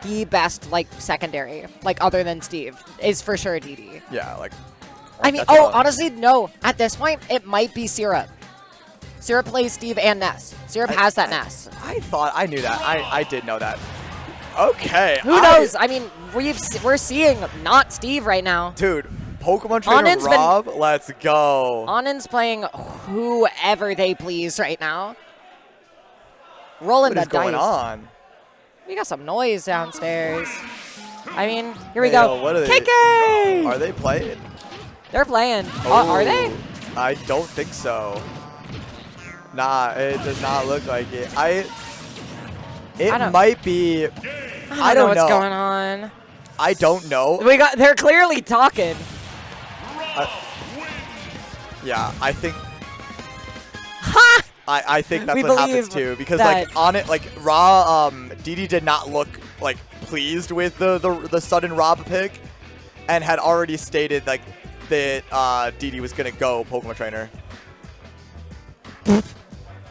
the best, like, secondary, like, other than Steve, is for sure DDee. Yeah, like. I mean, oh, honestly, no. At this point, it might be Syrup. Syrup plays Steve and Ness. Syrup has that Ness. I knew that. I did know that. Okay. Who knows? I mean, we're seeing not Steve right now. Dude, Pokemon Trainer Rob, let's go. Onin's playing whoever they please right now. Rolling the dice. What is going on? We got some noise downstairs. I mean, here we go. What are Kiki! Are they playing? They're playing. Oh, are they? I don't think so. Nah, it does not look like it. It might be. I don't know what's going on. I don't know. They're clearly talking. Yeah, I think. Ha! I think that's what happens too, because like on it, like DDee did not look like pleased with the sudden Rob pick, and had already stated like that DDee was gonna go Pokemon Trainer.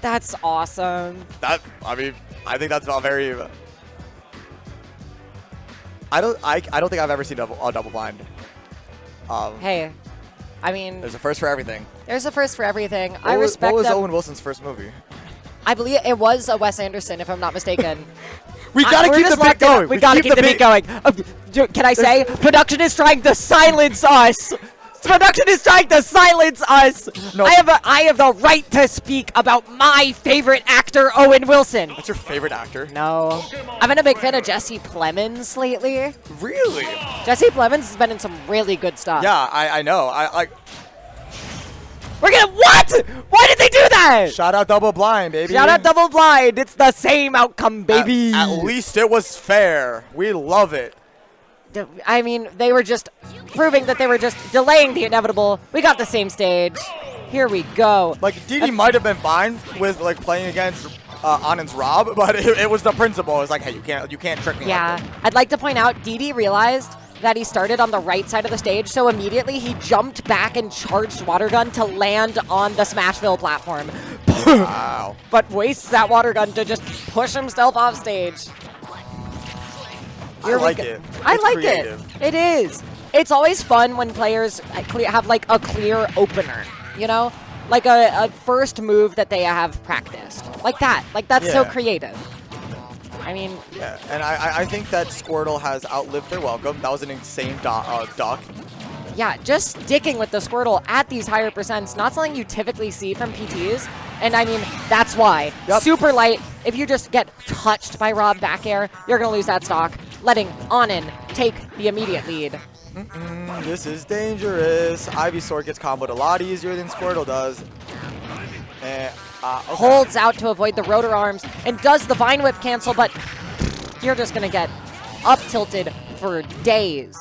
That's awesome. I mean, I think that's not very. I don't think I've ever seen a double blind. Hey, I mean, there's a first for everything. There's a first for everything. What was Owen Wilson's first movie? I believe it was a Wes Anderson, if I'm not mistaken. We gotta keep the beat going. We gotta keep the beat going. Can I say, production is trying to silence us. Production is trying to silence us. No. I have the right to speak about my favorite actor, Owen Wilson. What's your favorite actor? No. I've been a big fan of Jesse Plemons lately. Really? Jesse Plemons has been in some really good stuff. Yeah, I know. We're gonna what? Why did they do that? Shout out Double Blind, baby. Shout out Double Blind. It's the same outcome, baby. At least it was fair. We love it. I mean, they were just proving that they were just delaying the inevitable. We got the same stage. Here we go. Like, DDee might have been fine with, like, playing against Onin's Rob, but it was the principle. It was like, hey, you can't trick me. Yeah. Like that. I'd like to point out, DDee realized that he started on the right side of the stage, so immediately he jumped back and charged Water Gun to land on the Smashville platform. Wow. But wastes that Water Gun to just push himself off stage. I like it. I like it. It is. It's always fun when players have like a clear opener, you know? Like a first move that they have practiced. Like that. Like that's so creative. I mean... Yeah, and I think that Squirtle has outlived their welcome. That was an insane duck. Yeah, just sticking with the Squirtle at these higher percents, not something you typically see from PTs. And I mean, that's why. Yep. Super light. If you just get touched by Rob back air, you're going to lose that stock, letting Onin take the immediate lead. This is dangerous. Ivysaur gets comboed a lot easier than Squirtle does. And, okay. Holds out to avoid the rotor arms and does the Vine Whip cancel, but you're just going to get up tilted for days.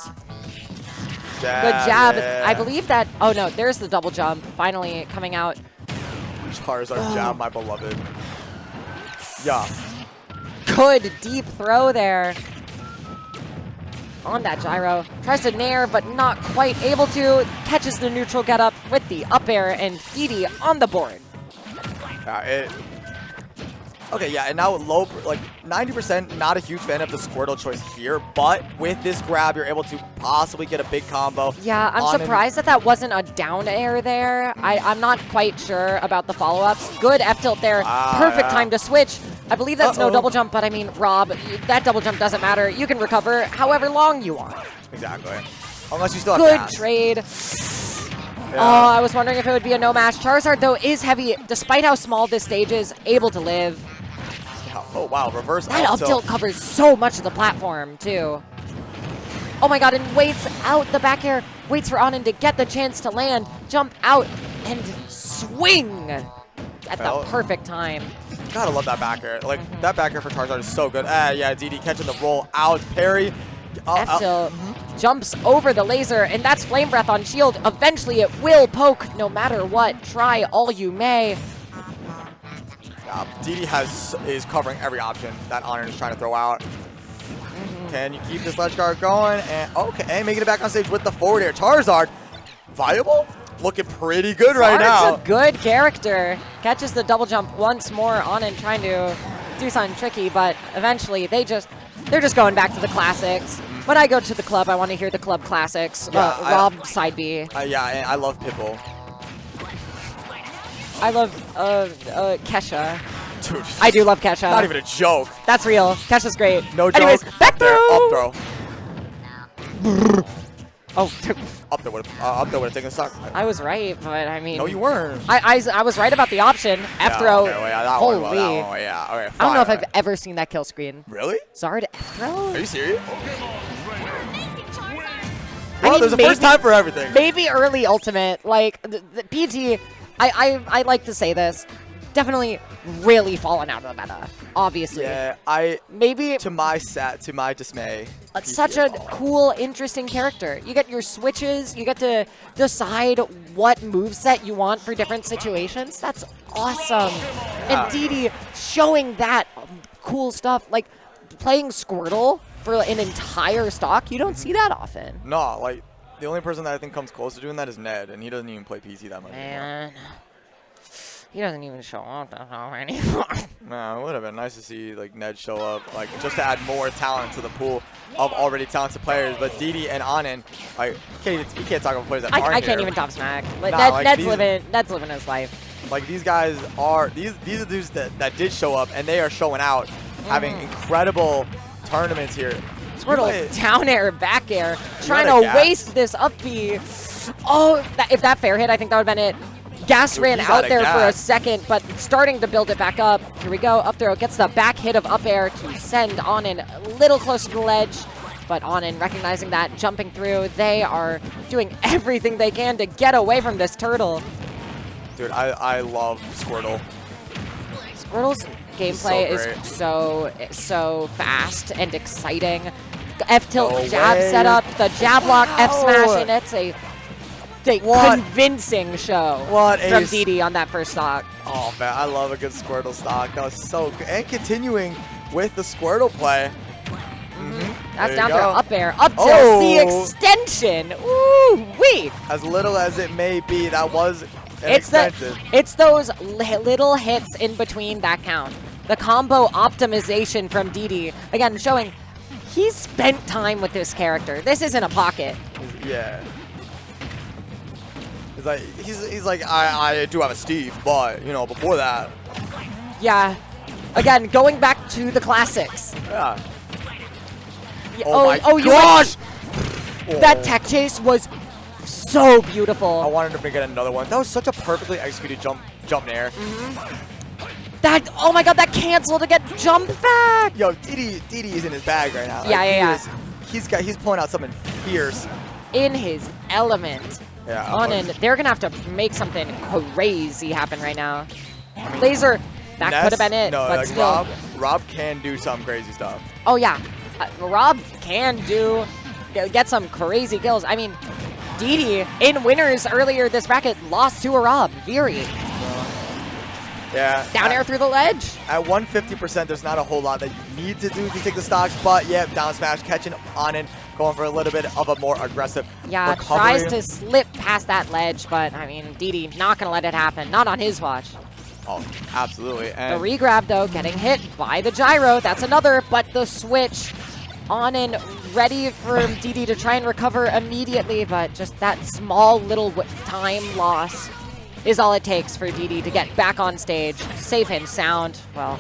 Jab, good jab. Yeah. I believe that... Oh, no. There's the double jump finally coming out. Charizard jab, my beloved. Yeah. Good deep throw there. On that gyro. Tries to nair, but not quite able to. Catches the neutral get up with the up air, and DDee on the board. Okay, yeah, and now low, like 90%, not a huge fan of the Squirtle choice here, but with this grab, you're able to possibly get a big combo. Yeah, I'm surprised that wasn't a down air there. I'm not quite sure about the follow-ups. Good F-tilt there. Perfect time to switch. I believe that's no double jump, but I mean, Rob, that double jump doesn't matter. You can recover however long you want. Exactly. Unless you still have Good gas. trade. Yeah. Oh, I was wondering if it would be a no match. Charizard, though, is heavy, despite how small this stage is, able to live. Oh, wow, reverse that up tilt covers so much of the platform, too. Oh, my God, and waits out the back air. Waits for Onin to get the chance to land, jump out, and swing at the perfect time. Gotta love that back air. Like, that back air for Charizard is so good. Yeah, DDee catching the roll out. Parry. F-tilt jumps over the laser, and that's Flame Breath on shield. Eventually, it will poke no matter what. Try all you may. DDee is covering every option that Onin is trying to throw out. Can you keep this ledge guard going? And okay, making it back on stage with the forward air. Charizard, viable? Looking pretty good right now. It's a good character. Catches the double jump once more. Onin trying to do something tricky, but eventually they just They're just going back to the classics. When I go to the club, I want to hear the club classics. Yeah, Rob side B. Yeah, and I love Pitbull. I love Kesha. Dude, I do love Kesha. Not even a joke. That's real. Kesha's great. No joke. Anyways, back throw. Up throw. Oh, up there would have taken a stock. I was right, but I mean. No, you weren't. I was right about the option. F throw. Okay, well, yeah, that Holy. one, well, that one, yeah. Okay, I don't know if I've ever seen that kill screen. Really? Zard F throw? Are you serious? I Well, mean, there's a first time for everything. Maybe early ultimate, like the PT. I like to say this. Definitely really fallen out of the meta, obviously. Yeah, maybe to my dismay. It's such a cool, interesting character. You get your switches, you get to decide what moveset you want for different situations. That's awesome. And DDee showing that cool stuff, like playing Squirtle for an entire stock, you don't see that often. No, like the only person that I think comes close to doing that is Ned, and he doesn't even play PC that much anymore. He doesn't even show up anymore. No, it would have been nice to see like Ned show up, like just to add more talent to the pool of already talented players. But DDee and Onin, like you can't talk about players that aren't I can't here. even top smack. Nah, Ned's living his life. Like these guys are these are dudes that did show up, and they are showing out, having incredible tournaments here. Squirtle down air, back air, trying to waste this up B. Oh, if that fair hit, I think that would have been it. Gas ran out there for a second, but starting to build it back up. Here we go. Up throw gets the back hit of up air to send Onin a little closer to the ledge. But Onin recognizing that, jumping through. They are doing everything they can to get away from this turtle. Dude, I love Squirtle. Squirtle's gameplay is so fast and exciting. F tilt jab setup, the jab lock, F smash, and it's a convincing show from DDee on that first stock. Oh man, I love a good Squirtle stock. That was so good. And continuing with the Squirtle play. That's down throw, up air, up tilt, the extension. Ooh wee! As little as it may be, that was an extension. It's those little hits in between that count. The combo optimization from DDee. Again, showing he's spent time with this character. This isn't a pocket. Yeah. He's like I do have a Steve, but you know before that. Yeah. Again, going back to the classics. Yeah. Oh my gosh! That tech chase was so beautiful. I wanted to get another one. That was such a perfectly executed jump in air. That, oh my god, that canceled to get jump back. Yo, DDee is in his bag right now. Yeah. He's pulling out something fierce. In his element. Yeah. Onin, they're gonna have to make something crazy happen right now. Laser, that could have been it, no, but like still. Rob can do some crazy stuff. Oh yeah, Rob can get some crazy kills. I mean, DDee in winners earlier this bracket lost to a Rob, Veery. Yeah. Down air through the ledge. At 150%, there's not a whole lot that you need to do to take the stocks, but yeah, down smash, catching Onin, going for a little bit of a more aggressive recovery. Tries to slip past that ledge, but I mean, DDee not gonna let it happen. Not on his watch. Oh, absolutely. And the regrab though, getting hit by the gyro. That's another, but the switch. Onin ready for DDee to try and recover immediately, but just that small little time loss is all it takes for DDee to get back on stage, safe and sound. Well,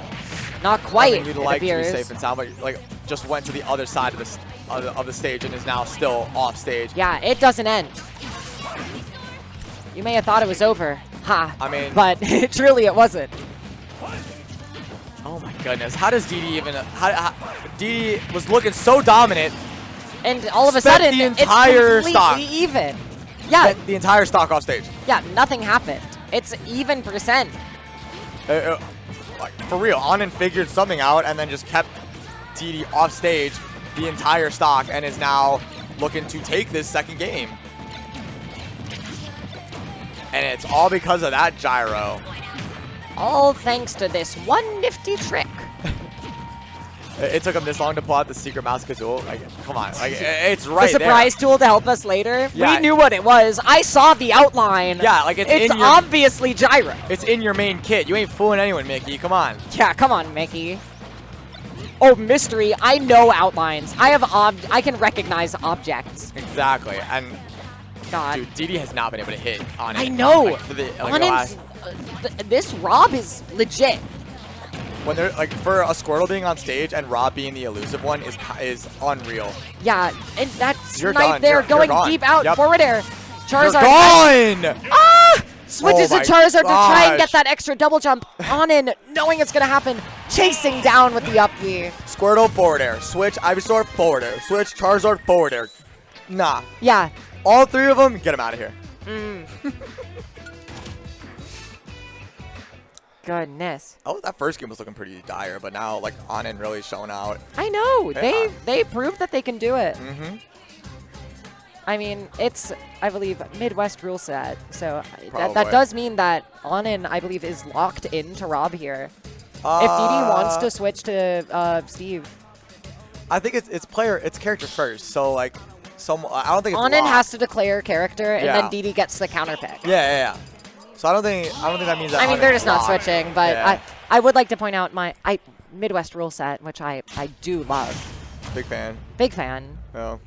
not quite. I mean, you'd like to be safe and sound, but like just went to the other side of the stage and is now still off stage. Yeah, it doesn't end. You may have thought it was over, I mean, but truly it wasn't. Oh my goodness, how does DDee even? DDee was looking so dominant, and all of a sudden the entire it's stock completely even. Yeah, the entire stock off stage. Yeah, nothing happened. It's even percent. Like, for real, Onin figured something out and then just kept DDee off stage the entire stock and is now looking to take this second game. And it's all because of that gyro. All thanks to this one nifty trick. It took him this long to pull out the secret mouse kazoo. Like, come on. Like, it's right there. The surprise tool to help us later. Yeah. We knew what it was. I saw the outline. Yeah, like it's obviously gyro. It's in your main kit. You ain't fooling anyone, Mickey. Come on. Yeah, come on, Mickey. Oh, mystery. I know outlines. I can recognize objects. Exactly. And God. dude, DDee has not been able to hit on it. I know. Like, for the last... This Rob is legit. When they're like for a Squirtle being on stage and Rob being the elusive one is unreal. Yeah, and that's You're right done. there You're going gone. deep out. Yep. Forward air. Charizard. You're gone! Ah! Switches Oh to Charizard to try and get gosh. that extra double jump. Onin, knowing it's going to happen, chasing down with the up B. Squirtle forward air. Switch Ivysaur forward air. Switch Charizard forward air. Nah. Yeah. All three of them, get them out of here. Goodness. Oh, that first game was looking pretty dire, but now like Onin really showing out. I know. Yeah. They proved that they can do it. Mm-hmm. I mean, it's, I believe, Midwest rule set. So that Probably. does mean that Onin, I believe, is locked into Rob here. If DDee wants to switch to Steve. I think it's character first. So like, I don't think it's Onin locked. has to declare character, and Yeah. then DDee gets the counter pick. Yeah. So I don't think that means that. I mean, Onin they're is just not locked. switching, but Yeah. I would like to point out my Midwest rule set, which I do love. Big fan. Big fan. No.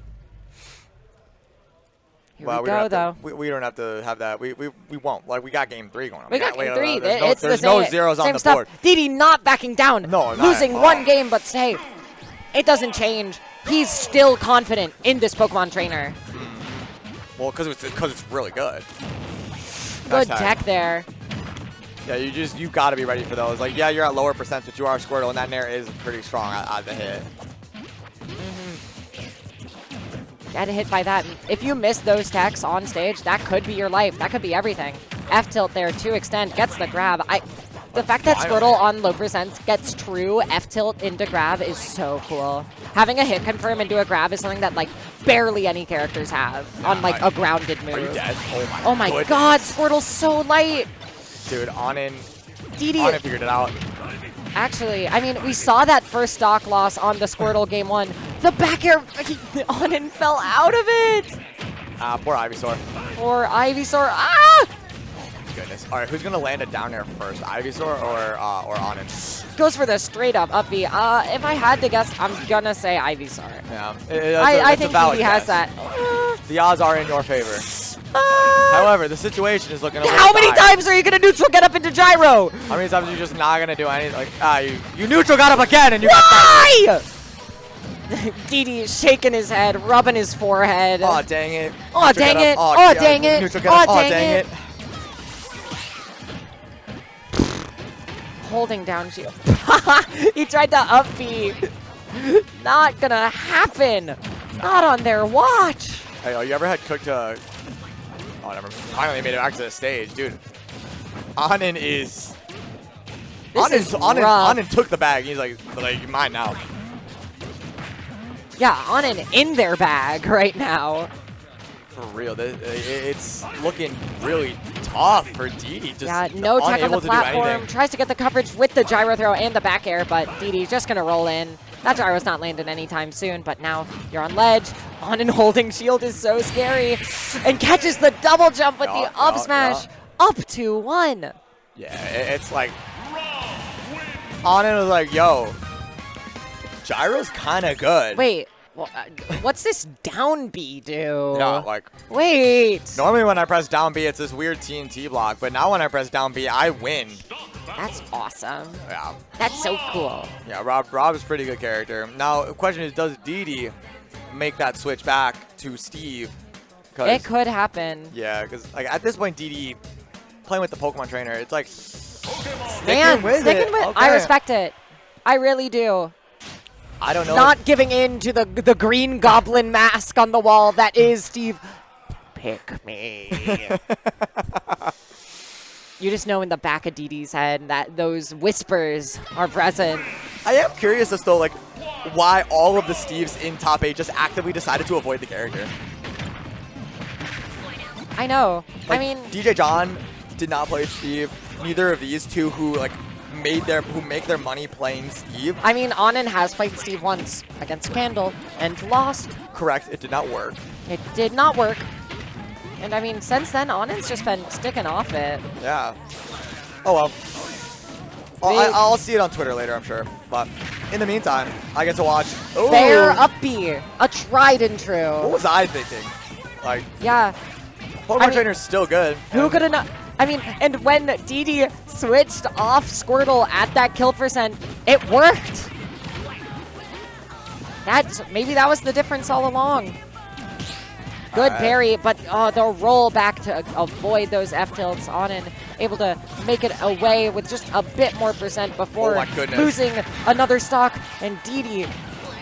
Here Well, we don't go, have though. to, we don't have to have that. We won't. Like, we got game 3 going on. We got game 3. There's It's no the same, zeros on same the stuff. board. DDee not backing down. No, not losing at all. one game, but hey, it doesn't change. He's still confident in this Pokemon trainer. Well, because it's really good. Good Nice tech there. Yeah, you got to be ready for those. Like, yeah, you're at lower percent, but you are Squirtle, and that Nair is pretty strong at the hit. Get hit by that. If you miss those techs on stage, that could be your life. That could be everything. F-tilt there to extend, gets the grab. The fact that Squirtle on low percent gets true F-tilt into grab is so cool. Having a hit confirm into a grab is something that like barely any characters have on like a grounded move. Are you dead? Oh my goodness. God, Squirtle's so light. Dude, Onin DDee, figured it out. actually, I mean, we saw that first stock loss on the Squirtle game 1. The back air, Onin fell out of it. Poor Ivysaur. Or Ivysaur, ah! Goodness. All right, who's gonna land it down there first, Ivysaur or Onin? Goes for the straight up B. If I had to guess, I'm gonna say Ivysaur. Yeah, I think DDee has that. The odds are in your favor. However, the situation is looking a little How many dire. times are you gonna neutral get up into gyro? How many times are you just not gonna do anything? Like, you neutral got up again, and you. Why? DDee is shaking his head, rubbing his forehead. Oh dang it! Oh Neutral dang get it! up. Oh yeah, dang it! Neutral get Oh up. dang it! Holding down shield. He tried to up B. Not gonna happen. Not on their watch. Hey, you ever had cooked Oh, never. Finally made it back to the stage, dude. Onin is. This is rough. Onin took the bag. He's like, you're mine now. Yeah, Onin in their bag right now. For real, it's looking really tough for DDee. Just Yeah, no tech on the unable to do platform. anything. Tries to get the coverage with the gyro throw and the back air, but DDee's just gonna roll in. That gyro's not landing anytime soon, but now you're on ledge. Onin holding shield is so scary. And catches the double jump with the up smash. Up to 1. Yeah, it's like Onin was like, yo, gyro's kind of good. Wait, what's this down B do? No, like, Wait. normally when I press down B, it's this weird TNT block, but now when I press down B, I win. That's awesome. Yeah. That's so cool. Yeah, Rob is a pretty good character. Now, the question is, does DDee make that switch back to Steve? It could happen. Yeah, because like at this point, DDee playing with the Pokemon trainer, it's like Man, sticking with sticking it. with Okay. I respect it. I really do. I don't know. Not giving in to the green goblin mask on the wall that is Steve. Pick me. You just know in the back of DDee's head that those whispers are present. I am curious as to like why all of the Steves in top 8 just actively decided to avoid the character. I know. Like, I mean, DJ John did not play Steve. Neither of these two who like make their money playing Steve. I mean, Onin has played Steve once against Candle and lost. Correct, it did not work. It did not work. And I mean, since then, Onin's just been sticking off it. Yeah. Oh well. I'll see it on Twitter later, I'm sure. But in the meantime, I get to watch. Fair up B, a tried and true. What was I thinking? Like, yeah. Pokemon Trainer's still good. Who could have not? I mean, and when DDee switched off Squirtle at that kill percent, it worked. Maybe that was the difference all along. Good parry, but the roll back to avoid those F tilts. Onin able to make it away with just a bit more percent before losing another stock. And DDee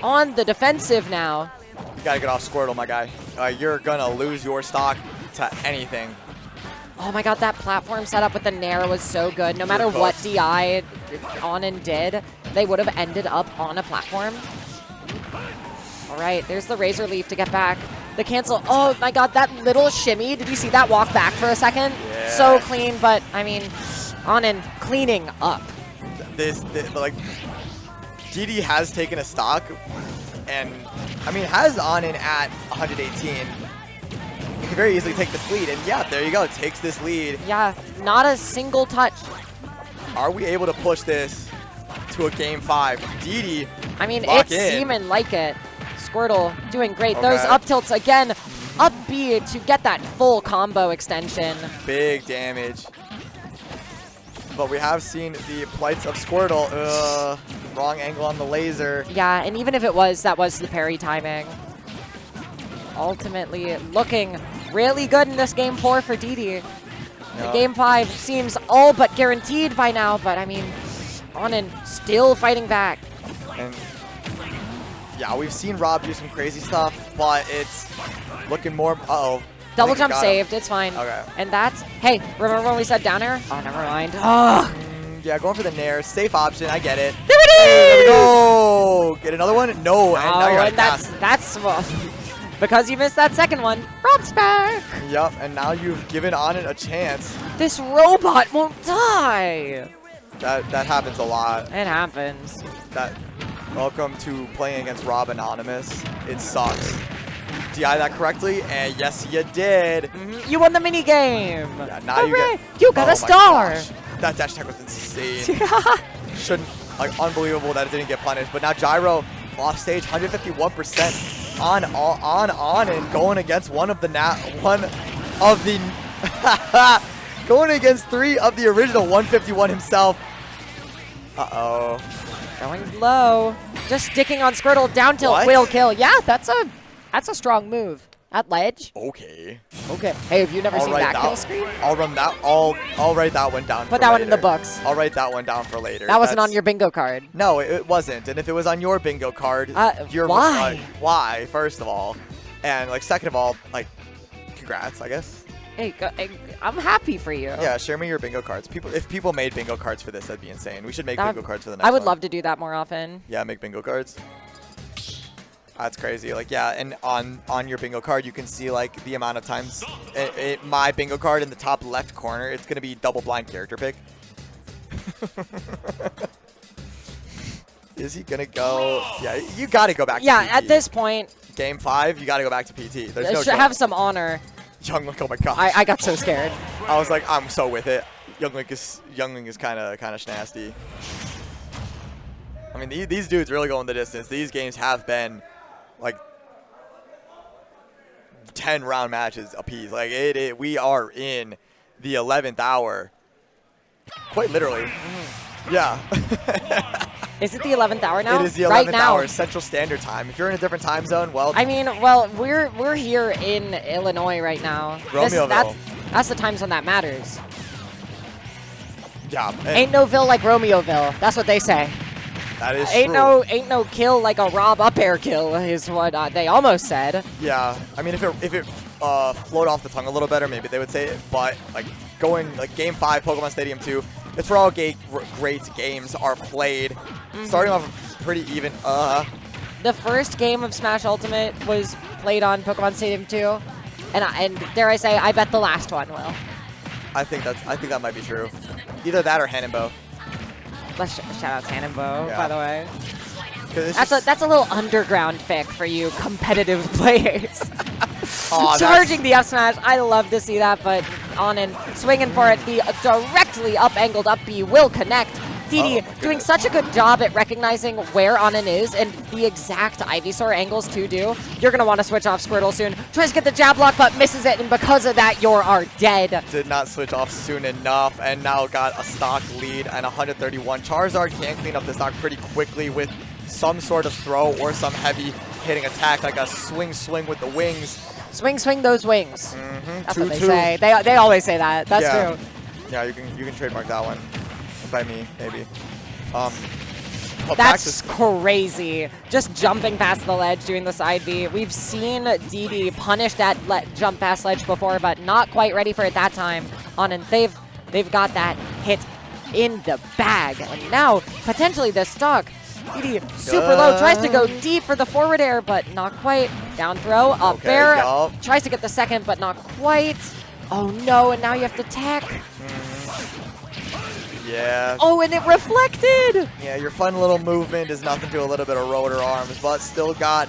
on the defensive now. You gotta get off Squirtle, my guy. You're gonna lose your stock to anything. Oh my god, that platform setup with the Nair was so good. No matter what DI Onin did, they would have ended up on a platform. All right, there's the Razor Leaf to get back. The cancel. Oh my god, that little shimmy. Did you see that walk back for a second? Yeah. So clean, but I mean, Onin cleaning up. Like, DDee has taken a stock, and I mean, has Onin at 118. You can very easily take this lead, and yeah, there you go. It takes this lead. Yeah, not a single touch. Are we able to push this to a game 5? DDee, I mean, it's seeming like it. Squirtle doing great. Okay. Those up tilts again, up B to get that full combo extension. Big damage. But we have seen the plights of Squirtle. Wrong angle on the laser. Yeah, and even if it was, that was the parry timing. Ultimately looking really good in this game 4 for DDee. The game 5 seems all but guaranteed by now, but I mean, Onin still fighting back. And yeah, we've seen Rob do some crazy stuff, but it's looking more. Uh-oh. Double jump saved. It's fine. Okay. And that's, hey, remember when we said down air? Oh, never mind. Oh. Yeah, going for the Nair. Safe option. I get it. There we go. Get another one? No. And now you're that's because you missed that second one. Rob's back. Yep, and now you've given Onin a chance. This robot won't die. That happens a lot. It happens. Welcome to playing against Rob Anonymous. It sucks. DI that correctly, and yes, you did. You won the mini game. Yeah, now you got a star. Gosh. That dash attack was insane. Unbelievable that it didn't get punished. But now Gyro off stage, 151% on and going against going against 3 of the original 151 himself. Uh-oh. Going low. Just sticking on Squirtle. Down tilt will kill. Yeah, that's a strong move. At ledge. Okay. Hey, have you never seen that kill screen? I'll write that one down. Put that one in the books. I'll write that one down for later. That wasn't on your bingo card. No, it wasn't. And if it was on your bingo card, why? Why? First of all, and like second of all, like, congrats, I guess. Hey, I'm happy for you. Yeah, share me your bingo cards. If people made bingo cards for this, that'd be insane. We should make bingo cards for the next one. I would love to do that more often. Yeah, make bingo cards. That's crazy. Like, yeah, and on your bingo card, you can see like the amount of times my bingo card in the top left corner. It's gonna be double blind character pick. Is he gonna go? Yeah, you gotta go back. Yeah, to PT. At this point, game 5, you gotta go back to PT. There's no. Should have some honor. Younglink, oh my gosh. I got so scared. I was like, I'm so with it. Younglink is kind of schnasty. I mean, these dudes really go in the distance. These games have been like 10-round matches apiece. Like we are in the 11th hour, quite literally. Yeah. Is it the 11th hour now? It is the 11th hour Central Standard Time. If you're in a different time zone, well. I mean, well, we're here in Illinois right now. Romeoville. That's the time zone that matters. Yeah. Ain't no Ville like Romeoville. That's what they say. That is true. Ain't no kill like a Rob up air kill is what they almost said. Yeah. I mean, if it flowed off the tongue a little better, maybe they would say it. But like going like Game 5, Pokemon Stadium 2, it's where all great games are played. Starting off pretty even. The first game of Smash Ultimate was played on Pokemon Stadium 2, and dare I say, I bet the last one will. I think that might be true. Either that or Hanenbo. Let's shout out Hanenbo, by the way. That's a little underground pick for you competitive players. Charging the up smash, I love to see that, but Onin swinging for it. The directly up angled up B will connect. DDee doing such a good job at recognizing where Onin is and the exact Ivysaur angles to do. You're going to want to switch off Squirtle soon. Tries to get the jab block, but misses it, and because of that, you are dead. Did not switch off soon enough, and now got a stock lead and 131. Charizard can clean up the stock pretty quickly with some sort of throw or some heavy hitting attack, like a swing with the wings. Swing those wings. That's what they 2-2. say. They always say that. That's true. Yeah, you can trademark that one by me, maybe. That's crazy. Just jumping past the ledge, doing the side B. We've seen DDee punish that jump past ledge before, but not quite ready for it that time. And they've got that hit in the bag. And now, potentially the stock. DDee super low, tries to go deep for the forward air, but not quite. Down throw, up air, tries to get the second, but not quite. Oh no, and now you have to tech. Yeah. Oh, and it reflected! Yeah, your fun little movement is nothing to a little bit of rotor arms, but still got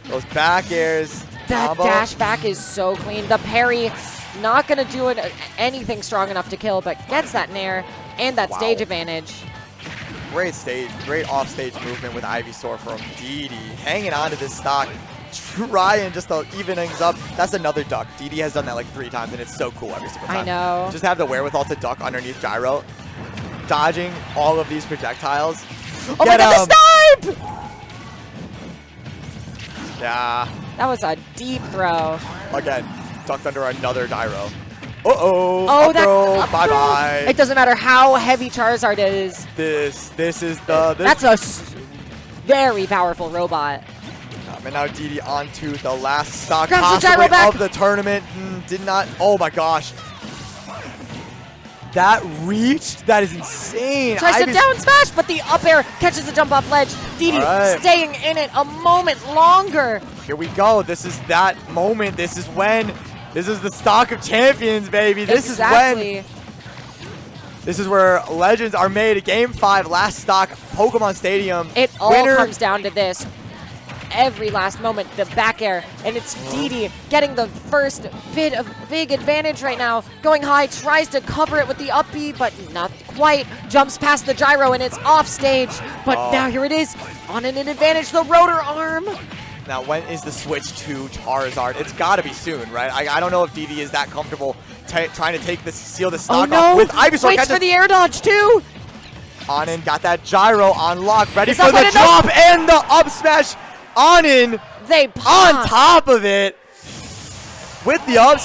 those back airs. That dash back is so clean. The parry, not going to do anything strong enough to kill, but gets that nair and that stage advantage. Great off-stage movement with Ivysaur from DDee. Hanging on to this stock, trying just to even things up. That's another duck. DDee has done that like 3 times, and it's so cool every single time. I know. Just have the wherewithal to duck underneath gyro, dodging all of these projectiles. Oh my god, the snipe! Yeah. That was a deep throw. Again, ducked under another gyro. Uh-oh. Oh, that bye-bye. It doesn't matter how heavy Charizard is. This is the... That's a very powerful robot. And now DDee onto the last stock Grabs possibly the gyro of the tournament. Did not... Oh my gosh. That reached? That is insane. Tries to down smash, but the up air catches the jump off ledge. DDee staying in it a moment longer. Here we go. This is that moment. This is when... This is the stock of champions, baby. This is when... This is where legends are made. Game 5, last stock, Pokemon Stadium. It all comes down to this. Every last moment, the back air, and it's DDee getting the first bit of big advantage right now. Going high, tries to cover it with the up B, but not quite. Jumps past the gyro, and it's off stage. But now here it is, on an advantage, the rotor arm. Now, when is the switch to Charizard? It's got to be soon, right? I don't know if DDee is that comfortable trying to seal the stock off with Ivysaur. Waits for the air dodge, too. Onin got that gyro on lock, ready for the drop and the up smash. Onin on top of it with the up